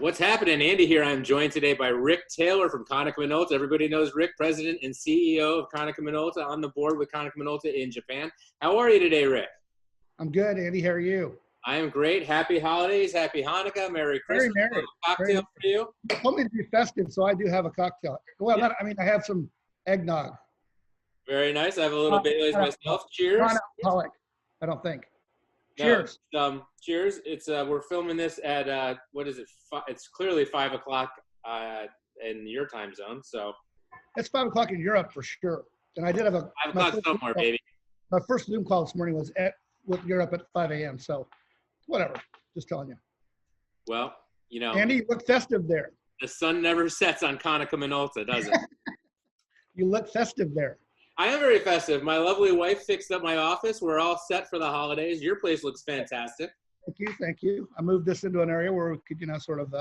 What's happening? Andy here. I'm joined today by Rick Taylor from Konica Minolta. Everybody knows Rick, President and CEO of Konica Minolta, on the board with Konica Minolta in Japan. How are you today, Rick? I'm good, Andy. How are you? I am great. Happy holidays. Happy Hanukkah. Merry Christmas. Very merry. Cocktail for you? You told me to be festive, so I do have a cocktail. Well, Yeah. I have some eggnog. Very nice. I have a little Bailey's myself. Cheers. Non-alcoholic, I don't think. Cheers. No, cheers. It's we're filming this at what is it? It's clearly 5 o'clock in your time zone. So It's 5 o'clock in Europe for sure. And I did have 5 o'clock somewhere, baby. My first Zoom call this morning was with Europe at 5 a.m. So whatever. Just telling you. Well, you know, Andy, you look festive there. The sun never sets on Konica Minolta, does it? You look festive there. I am very festive. My lovely wife fixed up my office. We're all set for the holidays. Your place looks fantastic. Thank you. I moved this into an area where we could, sort of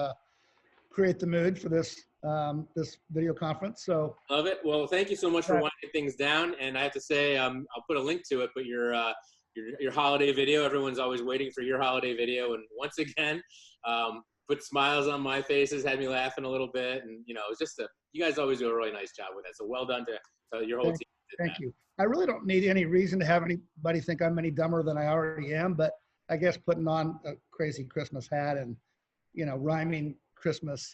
create the mood for this this video conference. So love it. Well, thank you so much for winding things down. And I have to say, I'll put a link to it. But your holiday video, everyone's always waiting for your holiday video. And once again, put smiles on my faces, had me laughing a little bit, and it was just you guys always do a really nice job with it. So well done to your whole team. Thank you. I really don't need any reason to have anybody think I'm any dumber than I already am, but I guess putting on a crazy Christmas hat and, rhyming Christmas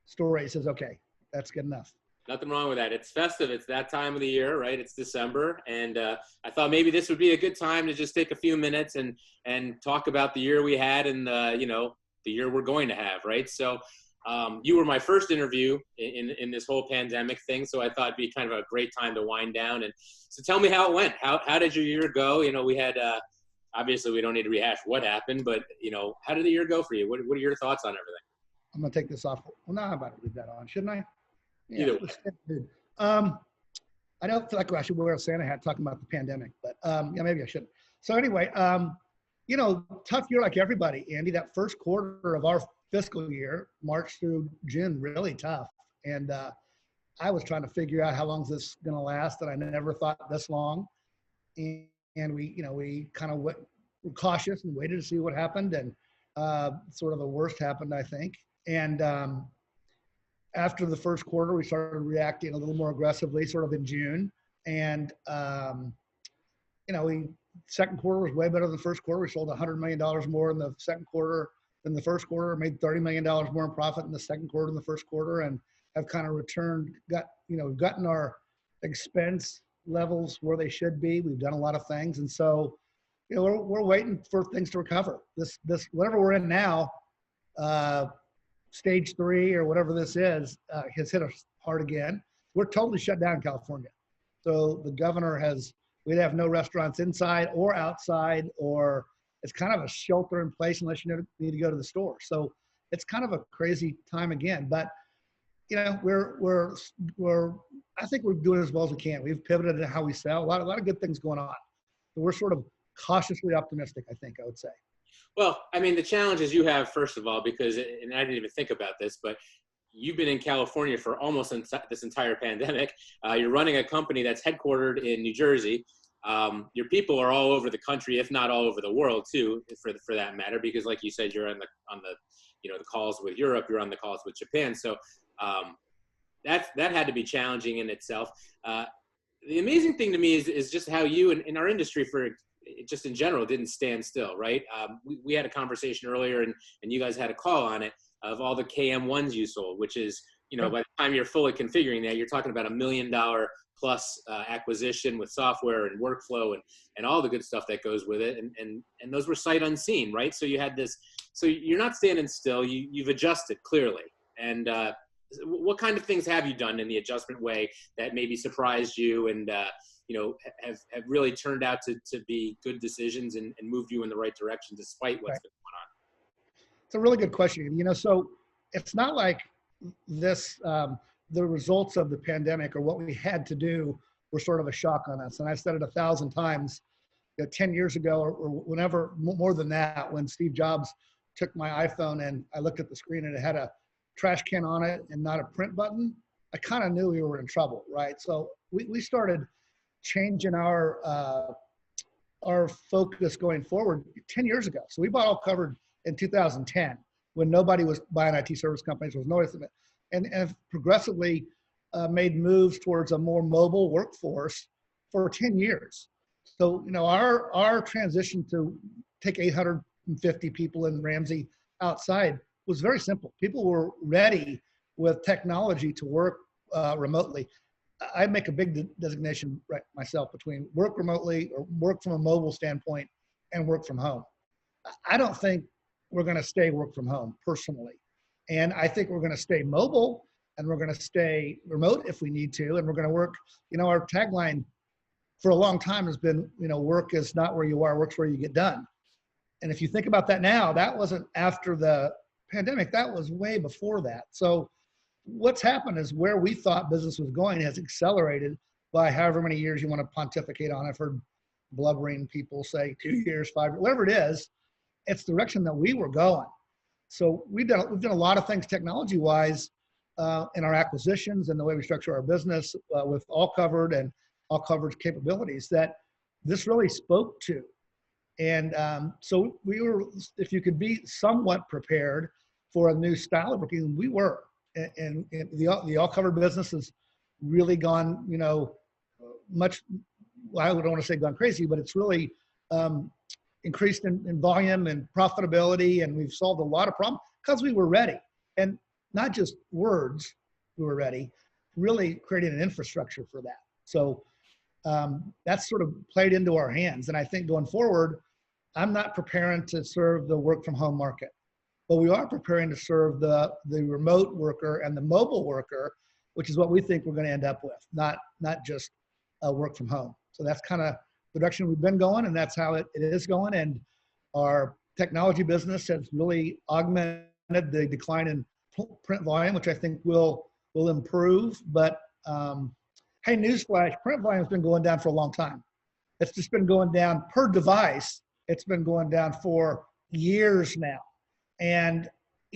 stories is okay. That's good enough. Nothing wrong with that. It's festive. It's that time of the year, right? It's December. And I thought maybe this would be a good time to just take a few minutes and talk about the year we had and, the year we're going to have, right? So you were my first interview in this whole pandemic thing, so I thought it'd be kind of a great time to wind down. And so tell me how it went. How did your year go? We had obviously we don't need to rehash what happened, but how did the year go for you? What are your thoughts on everything? I'm gonna take this off. Well, now I'm about to leave that on, shouldn't I? Yeah, either way. I don't feel like I should wear a Santa hat talking about the pandemic, but yeah, maybe I shouldn't. So anyway, tough year like everybody, Andy. That first quarter of our fiscal year, March through June, really tough. And I was trying to figure out how long is this going to last, and I never thought this long. And we kind of were cautious and waited to see what happened, and sort of the worst happened, I think. And after the first quarter, we started reacting a little more aggressively, sort of in June. And second quarter was way better than the first quarter. We sold $100 million more in the second quarter than the first quarter, made $30 million more in profit in the second quarter than the first quarter, and have kind of gotten our expense levels where they should be. We've done a lot of things. And so, we're waiting for things to recover. This whatever we're in now, stage 3 or whatever this is, has hit us hard again. We're totally shut down in California. So the governor we'd have no restaurants inside or outside, or it's kind of a shelter in place unless you need to go to the store. So it's kind of a crazy time again. But I think we're doing as well as we can. We've pivoted in how we sell. A lot of good things going on. So we're sort of cautiously optimistic, I think I would say. Well, I mean, the challenges you have, first of all, because, and I didn't even think about this, but you've been in California for almost this entire pandemic. You're running a company that's headquartered in New Jersey. Your people are all over the country, if not all over the world too, for that matter, because like you said, you're on the calls with Europe, you're on the calls with Japan. So that had to be challenging in itself. The amazing thing to me is just how you in our industry just in general didn't stand still, right? We had a conversation earlier and you guys had a call on it of all the KM1s you sold, which is, by the time you're fully configuring that, you're talking about $1 million plus acquisition with software and workflow and all the good stuff that goes with it. And those were sight unseen, right? So you had this, so you're not standing still, you've adjusted clearly. And what kind of things have you done in the adjustment way that maybe surprised you and, have really turned out to be good decisions and moved you in the right direction despite what's been going on? It's a really good question. So it's not like this, the results of the pandemic or what we had to do were sort of a shock on us. And I've said it 1,000 times, 10 years ago or whenever, more than that, when Steve Jobs took my iPhone and I looked at the screen and it had a trash can on it and not a print button, I kind of knew we were in trouble, right? So we started changing our focus going forward 10 years ago. So we bought All Covered in 2010. when nobody was buying IT service companies, was noticing it, and have progressively made moves towards a more mobile workforce for 10 years. So, our transition to take 850 people in Ramsey outside was very simple. People were ready with technology to work remotely. I make a big designation right myself between work remotely or work from a mobile standpoint and work from home. I don't think we're going to stay work from home personally. And I think we're going to stay mobile and we're going to stay remote if we need to. And we're going to work, our tagline for a long time has been, work is not where you are, work's where you get done. And if you think about that now, that wasn't after the pandemic, that was way before that. So what's happened is where we thought business was going has accelerated by however many years you want to pontificate on. I've heard blubbering people say 2 years, 5 years, whatever it is, it's the direction that we were going. So we've done a lot of things technology-wise in our acquisitions and the way we structure our business with all covered and all coverage capabilities that this really spoke to. And so we were, if you could be somewhat prepared for a new style of working, we were. And the all covered business has really gone, much, well, I don't want to say gone crazy, but it's really increased in volume and profitability. And we've solved a lot of problems because we were ready. And not just words, we were ready, really creating an infrastructure for that. So that's sort of played into our hands. And I think going forward, I'm not preparing to serve the work from home market, but we are preparing to serve the remote worker and the mobile worker, which is what we think we're going to end up with, not just work from home. So that's kind of the direction we've been going, and that's how it is going. And our technology business has really augmented the decline in print volume, which I think will improve. But hey, newsflash, print volume has been going down for a long time. It's just been going down per device. It's been going down for years now. And,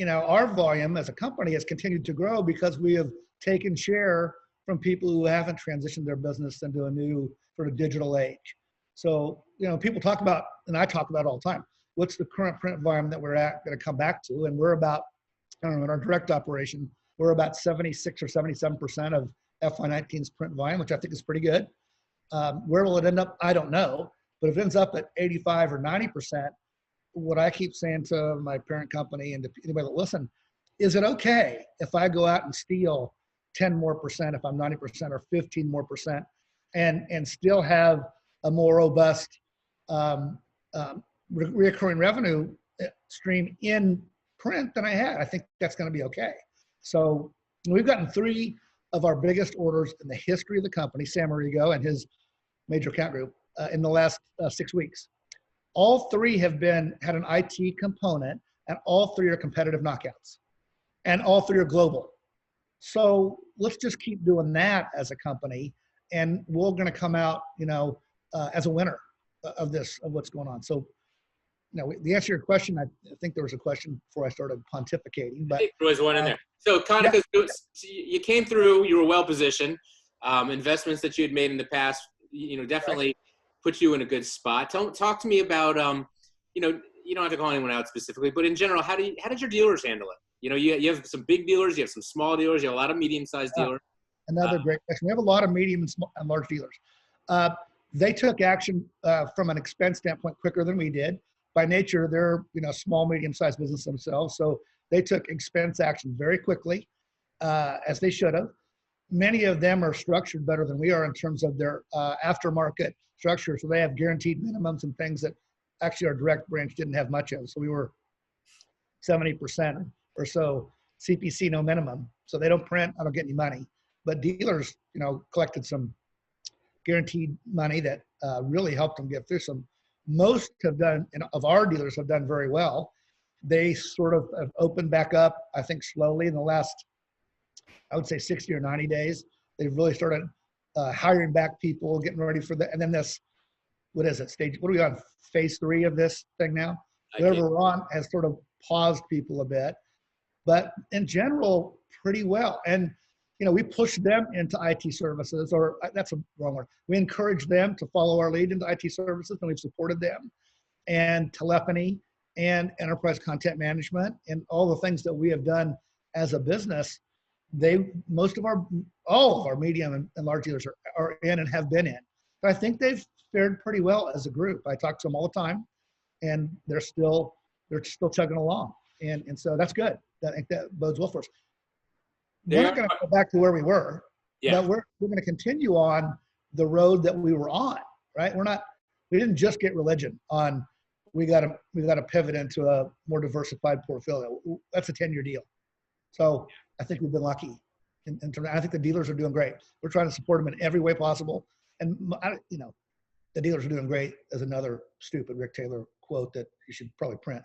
our volume as a company has continued to grow because we have taken share from people who haven't transitioned their business into a new sort of digital age. So, people talk about, and I talk about all the time, what's the current print volume that we're going to come back to? And we're about, in our direct operation, we're about 76 or 77% of FY19's print volume, which I think is pretty good. Where will it end up? I don't know. But if it ends up at 85 or 90%, what I keep saying to my parent company and to anybody that listen, is it okay if I go out and steal 10 more percent, if I'm 90% or 15 more percent, and still have a more robust recurring revenue stream in print than I had? I think that's going to be okay. So we've gotten 3 of our biggest orders in the history of the company, Sam Arrigo and his major account group, in the last 6 weeks. All 3 have had an IT component, and all 3 are competitive knockouts, and all 3 are global. So let's just keep doing that as a company, and we're going to come out, as a winner of what's going on. So, the answer to your question, I think there was a question before I started pontificating, but there was one in there. So Konica, you came through, you were well positioned. Investments that you had made in the past, definitely put you in a good spot. Talk to me about, you don't have to call anyone out specifically, but in general, how did your dealers handle it? You have some big dealers, you have some small dealers, you have a lot of medium-sized dealers. Another great question. We have a lot of medium and large dealers. They took action from an expense standpoint quicker than we did. By nature, they're small, medium-sized business themselves, so they took expense action very quickly, as they should have. Many of them are structured better than we are in terms of their aftermarket structure, so they have guaranteed minimums and things that actually our direct branch didn't have much of. So we were 70% or so CPC, no minimum. So they don't print, I don't get any money. But dealers, collected some guaranteed money that really helped them get through some. Most of our dealers have done very well. They sort of have opened back up, I think, slowly in the last, I would say 60 or 90 days. They've really started hiring back people, getting ready for that. And then this, what is it, what are we on, phase 3 of this thing now? Whatever we're on has sort of paused people a bit. But in general, pretty well. And, we push them into IT services, or that's a wrong word. We encourage them to follow our lead into IT services, and we've supported them. And telephony and enterprise content management and all the things that we have done as a business. All of our medium and large dealers are in and have been in. But I think they've fared pretty well as a group. I talk to them all the time, and they're still chugging along. And so that's good. I think that bodes well for us. We're not going to go back to where we were, but we're going to continue on the road that we were on, right? We didn't just get religion on, we got to pivot into a more diversified portfolio. That's a 10-year deal. So I think we've been lucky. I think the dealers are doing great. We're trying to support them in every way possible. And, the dealers are doing great is another stupid Rick Taylor quote that you should probably print.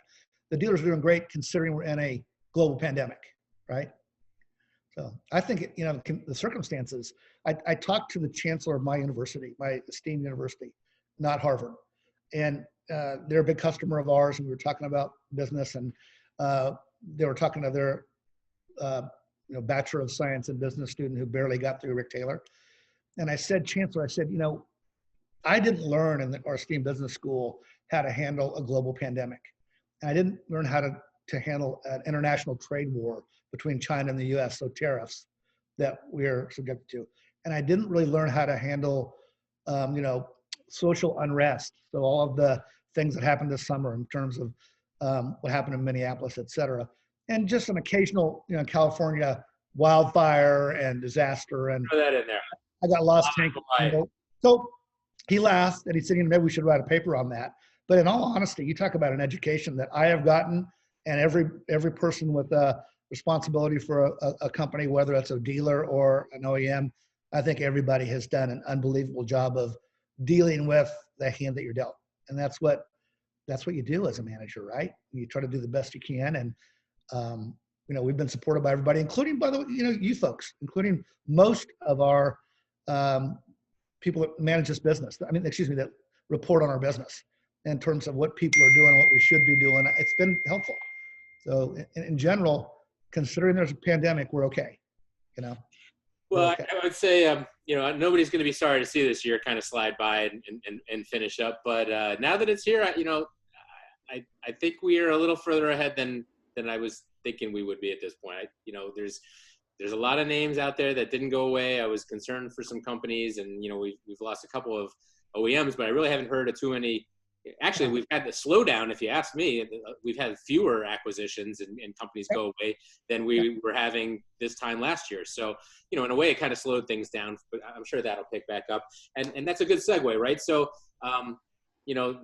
The dealers are doing great considering we're in a global pandemic, right? So I think, the circumstances, I talked to the chancellor of my university, my esteemed university, not Harvard. And they're a big customer of ours, and we were talking about business, and they were talking to their Bachelor of Science in Business student who barely got through Rick Taylor. And I said, Chancellor, I didn't learn in our esteemed business school how to handle a global pandemic. And I didn't learn how to handle an international trade war between China and the US, so tariffs that we're subjected to. And I didn't really learn how to handle, social unrest. So all of the things that happened this summer in terms of what happened in Minneapolis, et cetera. And just an occasional, California wildfire and disaster. And throw that in there. I got lost tank. So he laughed and he said, maybe we should write a paper on that. But in all honesty, you talk about an education that I have gotten, and every person with a responsibility for a company, whether it's a dealer or an OEM, I think everybody has done an unbelievable job of dealing with the hand that you're dealt. And that's what you do as a manager, right? You try to do the best you can. And, we've been supported by everybody, including, by the way, you folks, including most of our people that manage this business. That report on our business in terms of what people are doing, what we should be doing. It's been helpful. So in general, considering there's a pandemic, we're okay. Well, okay. I would say, nobody's going to be sorry to see this year kind of slide by and finish up. But now that it's here, I think we are a little further ahead than I was thinking we would be at this point. There's a lot of names out there that didn't go away. I was concerned for some companies, and we've lost a couple of OEMs, but I really haven't heard of too many. Actually, we've had the slowdown. If you ask me, we've had fewer acquisitions and companies go away than we were having this time last year. So, in a way, it kind of slowed things down, but I'm sure that'll pick back up. And that's a good segue, right? So,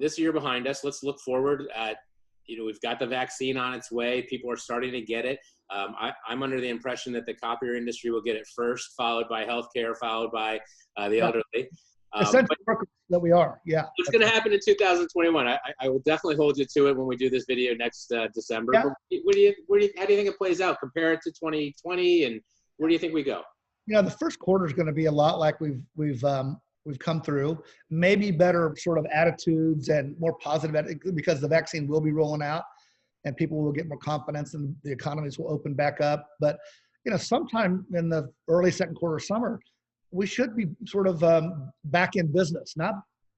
this year behind us, let's look forward at, we've got the vaccine on its way. People are starting to get it. I'm under the impression that the copier industry will get it first, followed by healthcare, followed by the elderly. Essential workers that we are, yeah. It's going to happen in 2021. I will definitely hold you to it when we do this video next December. Yeah. How do you think it plays out? Compare it to 2020, and where do you think we go? The first quarter is going to be a lot like we've come through. Maybe better sort of attitudes and more positive because the vaccine will be rolling out, and people will get more confidence, and the economies will open back up. But sometime in the early second quarter of summer, we should be sort of back in business, not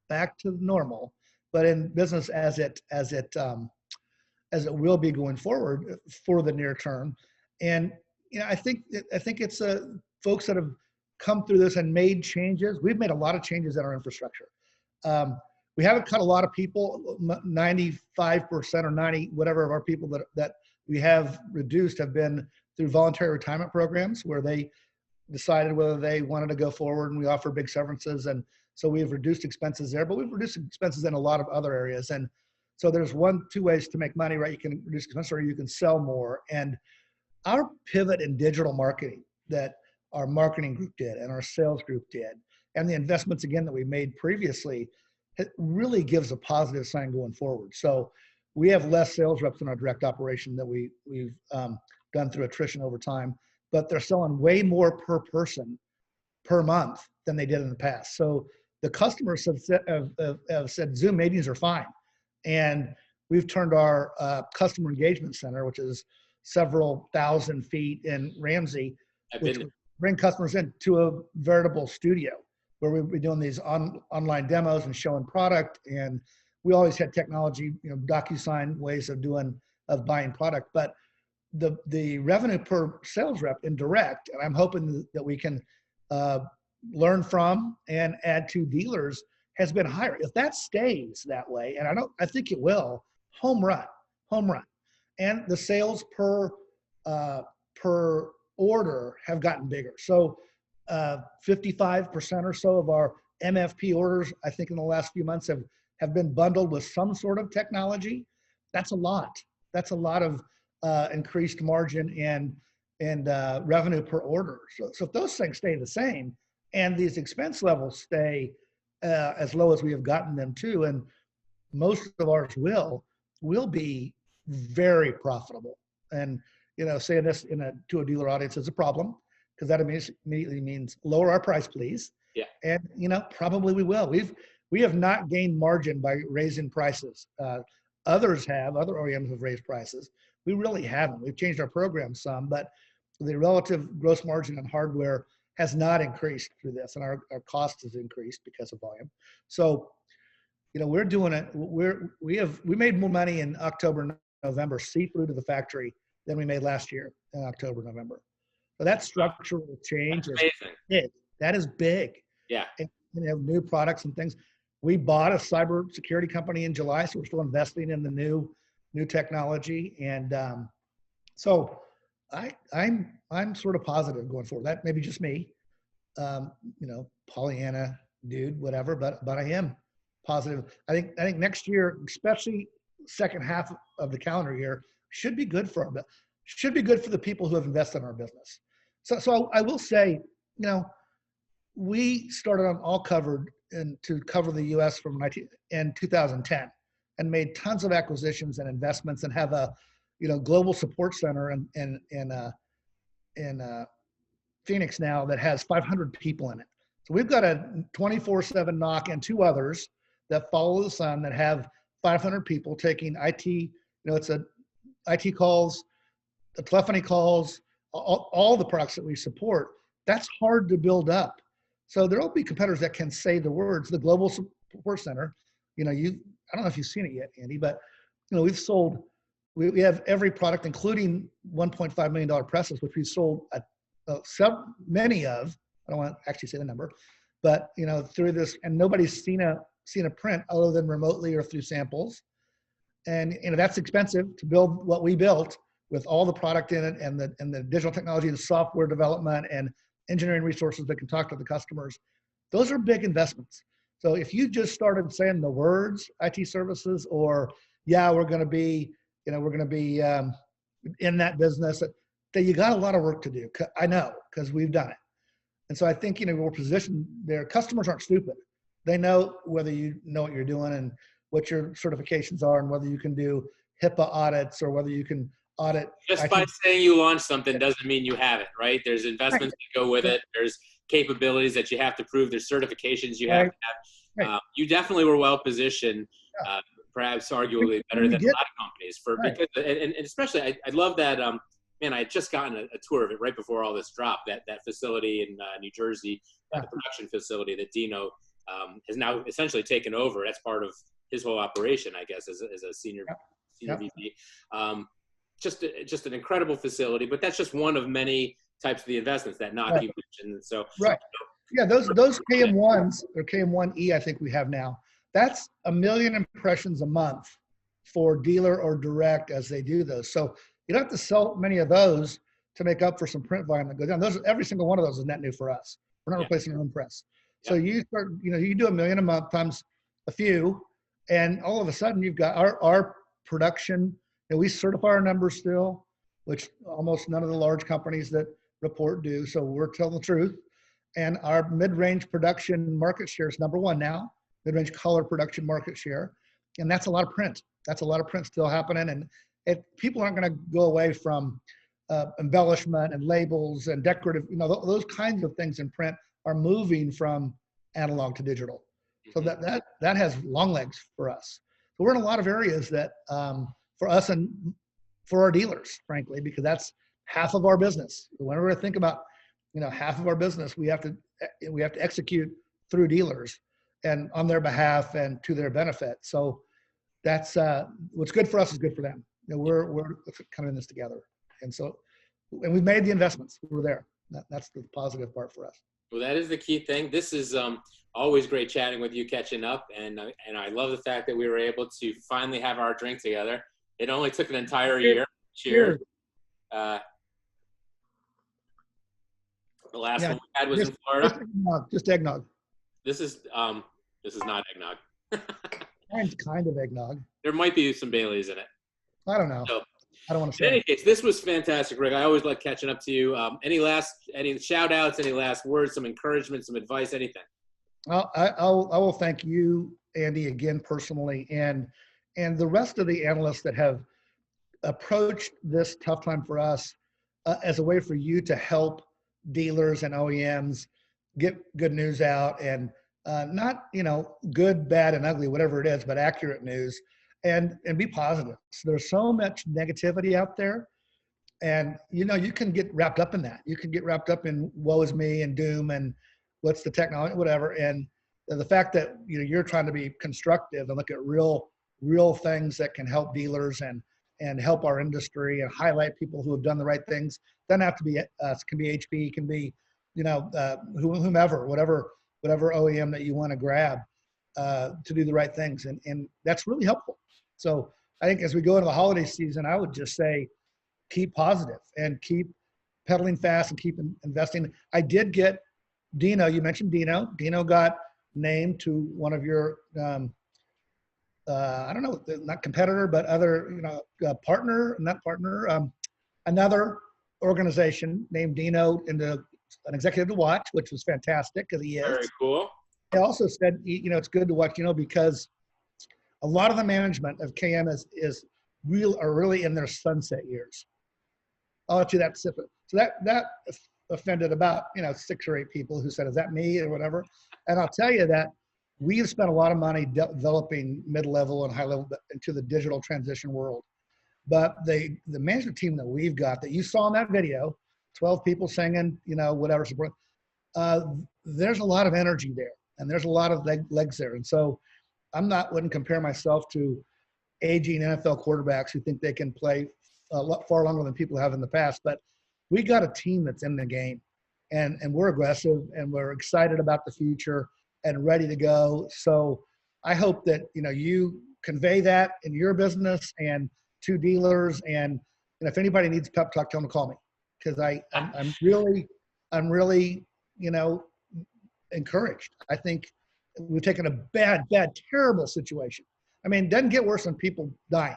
back to normal, but in business as it will be going forward for the near term. And I think it's folks that have come through this and made changes. We've made a lot of changes in our infrastructure. We haven't cut a lot of people. 95% or 90 whatever of our people that we have reduced have been through voluntary retirement programs where they decided whether they wanted to go forward, and we offer big severances. And so we've reduced expenses there, but we've reduced expenses in a lot of other areas. And so there's two ways to make money, right? You can reduce expenses or you can sell more. And our pivot in digital marketing that our marketing group did and our sales group did, and the investments again that we made previously, it really gives a positive sign going forward. So we have less sales reps in our direct operation that we've done through attrition over time, but they're selling way more per person per month than they did in the past. So the customers have said Zoom meetings are fine. And we've turned our customer engagement center, which is several thousand feet in Ramsey, which bring customers into a veritable studio where we'll be doing these online demos and showing product. And we always had technology, DocuSign ways of buying product, but the revenue per sales rep in direct, and I'm hoping that we can learn from and add to dealers, has been higher. If that stays that way, and I think it will, home run. And the sales per order have gotten bigger. So 55% or so of our MFP orders, I think in the last few months have been bundled with some sort of technology. That's a lot. That's a lot of increased margin and revenue per order. So if those things stay the same and these expense levels stay as low as we have gotten them to, and most of ours will be very profitable. And saying this to a dealer audience is a problem, because that immediately means lower our price, please. Yeah. And probably we will. We have not gained margin by raising prices. Other OEMs have raised prices. We really haven't. We've changed our program some, but the relative gross margin on hardware has not increased through this, and our cost has increased because of volume. So, we're doing it. We made more money in October, November, see through to the factory, than we made last year in October, November. So that structural change is big. That is big. Yeah. And new products and things. We bought a cybersecurity company in July, so we're still investing in the new technology. And so I'm sort of positive going forward. That may be just me, Pollyanna dude, whatever, but I am positive. I think next year, especially second half of the calendar year, should be good for the people who have invested in our business. So I will say, we started on All Covered to cover the U.S. in 2010, and made tons of acquisitions and investments, and have a global support center in Phoenix now that has 500 people in it. So we've got a 24/7 knock and two others that follow the sun that have 500 people taking IT. It's a IT calls, the telephony calls, all the products that we support. That's hard to build up. So there will be competitors that can say the words. The Global Support Center, I don't know if you've seen it yet, Andy, but we've sold. We have every product, including $1.5 million presses, which we've sold many of. I don't want to actually say the number, but through this, and nobody's seen a print other than remotely or through samples. And that's expensive to build what we built, with all the product in it, and the digital technology, the software development, and engineering resources that can talk to the customers. Those are big investments. So if you just started saying the words IT services, or we're going to be in that business, that you got a lot of work to do. I know, because we've done it. And so I think we're positioned there. Customers aren't stupid. They know whether you know what you're doing and what your certifications are, and whether you can do HIPAA audits, or whether you can audit. Just by saying you launched something doesn't mean you have it, right? There's investments that go with it. There's capabilities that you have to prove. There's certifications you have to have. You definitely were well positioned, perhaps arguably better than a lot of companies, because and especially I love that. I had just gotten a tour of it right before all this dropped. That facility in New Jersey, the production facility that Dino has now essentially taken over. That's part of his whole operation, I guess, as a senior VP. Just an incredible facility, but that's just one of many types of the investments that not you mentioned. So those KM1s or KM1E, I think we have now. That's 1 million impressions a month for dealer or direct as they do those. So you don't have to sell many of those to make up for some print volume that goes down. Every single one of those is net new for us. We're not replacing our own press. So you start, you do 1 million a month times a few, and all of a sudden you've got our production. And we certify our numbers still, which almost none of the large companies that report do. So we're telling the truth. And our mid-range production market share is #1 now, mid-range color production market share. And that's a lot of print. That's a lot of print still happening. And people aren't going to go away from embellishment and labels and decorative, those kinds of things in print are moving from analog to digital. So that has long legs for us. So we're in a lot of areas that, for us and for our dealers, frankly, because that's half of our business. Whenever I think about, half of our business, we have to execute through dealers and on their behalf and to their benefit. So that's what's good for us is good for them. You know, we're kind of in this together, and we've made the investments. We're there. That's the positive part for us. Well, that is the key thing. This is always great chatting with you, catching up, and I love the fact that we were able to finally have our drink together. It only took an entire year. Cheers. The last one we had was in Florida. Just eggnog. This is not eggnog. Mine's kind of eggnog. There might be some Baileys in it. I don't know. So, I don't want to say. In any case, this was fantastic, Rick. I always like catching up to you. Any shout outs, any last words, some encouragement, some advice, anything? I will thank you, Andy, again personally, and the rest of the analysts that have approached this tough time for us as a way for you to help dealers and OEMs get good news out, and not, good, bad, and ugly, whatever it is, but accurate news, and be positive. So there's so much negativity out there, and you can get wrapped up in that. You can get wrapped up in woe is me and doom and what's the technology, whatever. And the fact that you're trying to be constructive and look at real things that can help dealers and help our industry and highlight people who have done the right things. Doesn't have to be us. Can be HP. Can be whomever, whatever OEM that you want to grab to do the right things, and that's really helpful. So I think as we go into the holiday season, I would just say keep positive and keep pedaling fast and keep investing. I did get Dino. You mentioned Dino. Dino got named to one of your I don't know, not competitor, but other another organization named Dino into an executive to watch, which was fantastic because he is. Very cool. He also said, it's good to watch, because a lot of the management of KM are really in their sunset years. I'll let you that specific. So that offended about 6 or 8 people who said, "Is that me?" or whatever. And I'll tell you that we've spent a lot of money developing mid-level and high-level into the digital transition world. But the management team that we've got that you saw in that video, 12 people singing, whatever support, there's a lot of energy there, and there's a lot of legs there. And so wouldn't compare myself to aging NFL quarterbacks who think they can play far longer than people have in the past. But we got a team that's in the game, and we're aggressive, and we're excited about the future and ready to go. So I hope that, you convey that in your business and to dealers. And if anybody needs a pep talk, tell them to call me, because I'm really, encouraged. I think we've taken a bad, terrible situation. I mean, it doesn't get worse than people dying.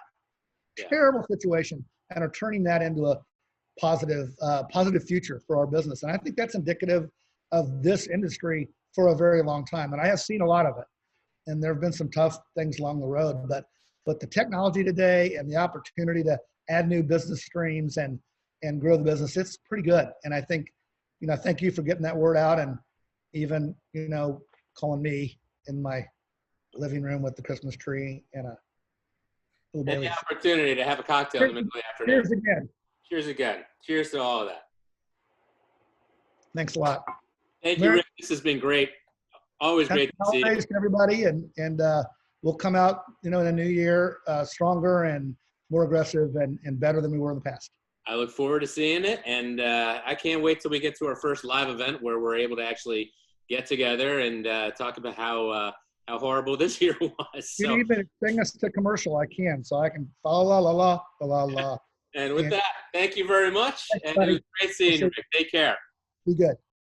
Yeah. Terrible situation, and are turning that into a positive future for our business. And I think that's indicative of this industry for a very long time. And I have seen a lot of it. And there have been some tough things along the road, but the technology today and the opportunity to add new business streams and grow the business, it's pretty good. And I think, thank you for getting that word out, and even, calling me in my living room with the Christmas tree and a little and the opportunity to have a cocktail in the middle of the afternoon. Cheers again. Cheers again. Cheers to all of that. Thanks a lot. Thank you, Rick. This has been great. Always great to see you. Thanks to everybody, and we'll come out, in the new year stronger and more aggressive and better than we were in the past. I look forward to seeing it, and I can't wait till we get to our first live event where we're able to actually get together and talk about how horrible this year was. So, you even bring us to commercial, I can, so I can la la la la la. And with that, thank you very much. Thanks, and buddy. it was great seeing you, Rick. Take care. Be good.